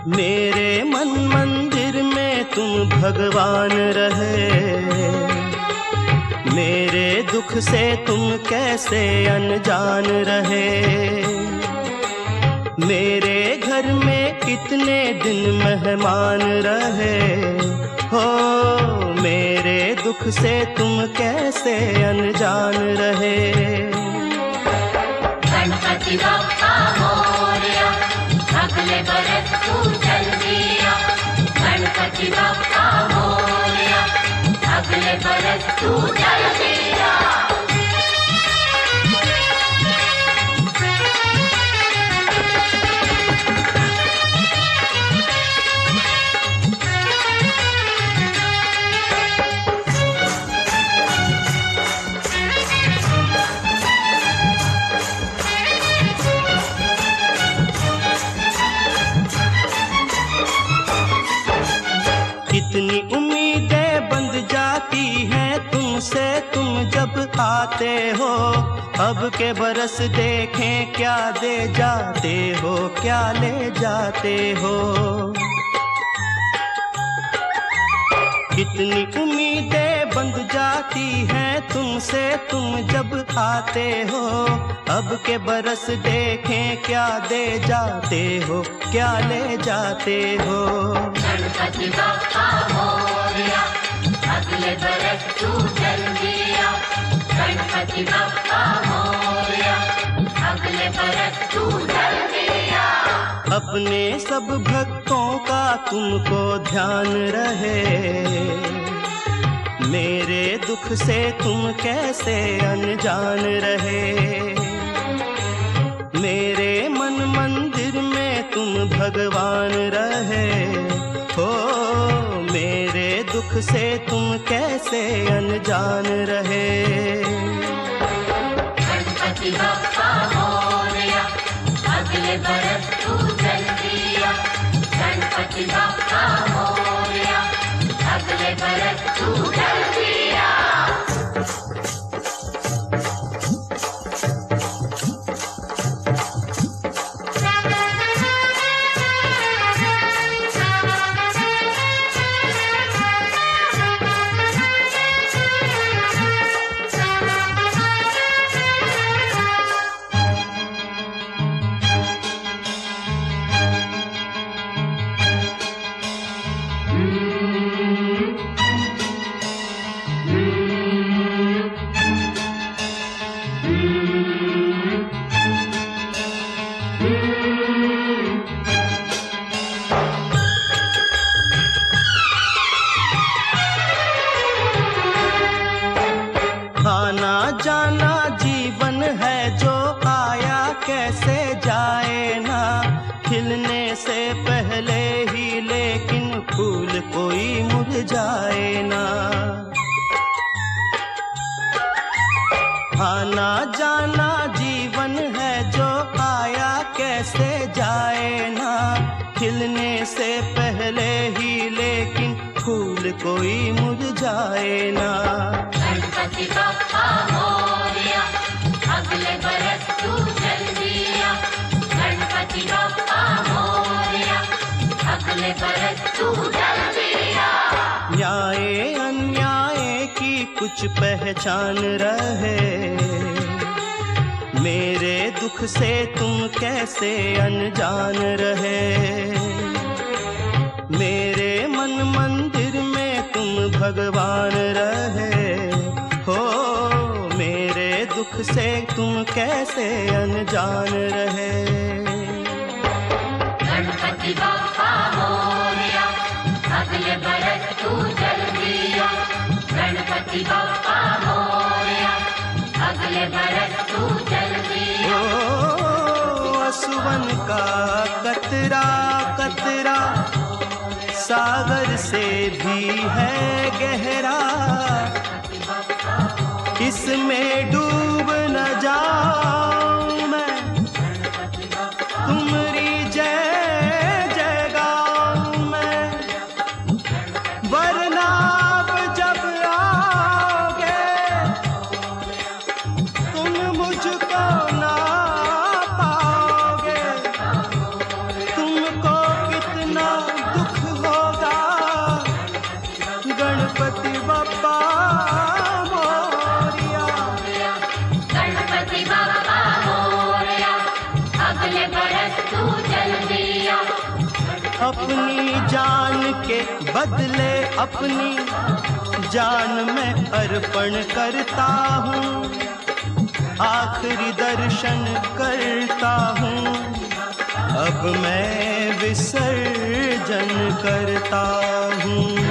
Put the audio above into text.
मेरे मन मंदिर में तुम भगवान रहे, मेरे दुख से तुम कैसे अनजान रहे। मेरे घर में कितने दिन मेहमान रहे हो, मेरे दुख से तुम कैसे अनजान रहे। गणपति बप्पा मोरया, अगले बरस तू चल दिया। गणपति बप्पा मोरया, अगले बरस तू चल दिया। कितनी उम्मीदें बंध जाती हैं तुमसे तुम जब आते हो। अब के बरस देखें क्या दे जाते हो, क्या ले जाते हो। कितनी उम्मीदें बंध जाती हैं तुमसे तुम जब आते हो। अब के बरस देखें क्या दे जाते हो, क्या ले जाते हो। गणपति बप्पा मोरया, अगले बरस तू चल दिया। गणपति बप्पा मोरया, अगले बरस तू चल दिया। अपने सब भक्तों का तुमको ध्यान रहे, मेरे दुख से तुम कैसे अनजान रहे। मेरे मन मंदिर में तुम भगवान रहे हो, मेरे दुख से तुम कैसे अनजान रहे। गणपति बप्पा मोरया, अगले बरस तू चल दिया। गणपति बप्पा मोरया, अगले बरस तू चल दिया। आना जाना जीवन है जो आया कैसे जाए ना। खिलने से पहले ही लेकिन फूल कोई मुरझाए ना। आना जाना जीवन है जो आया कैसे जाए ना। खिलने से पहले ही लेकिन फूल कोई मुरझाए ना। गणपति बप्पा मोरया, अगले बरस तू चल दिया। गणपति बप्पा मोरया, अगले बरस तू चल दिया। न्याय अन्याय की कुछ पहचान रहे, मेरे दुख से तुम कैसे अनजान रहे। मेरे मन मंदिर में तुम भगवान रहे हो, मेरे दुख से तुम कैसे अनजान रहे। गणपति बप्पा मोरया, अगले बरस तू चल दिया। गणपति बप्पा मोरया, अगले बरस तू चल दिया। असुवन का कतरा कतरा सागर से भी है गहरा। इसमें डूब न जाऊं मैं, तुम्हारी जय जय गाऊं मैं। वरना आप जब आओगे तुम मुझको ना पाओगे। तुमको कितना अपनी जान के बदले अपनी जान मैं अर्पण करता हूँ, आखिरी दर्शन करता हूँ, अब मैं विसर्जन करता हूँ।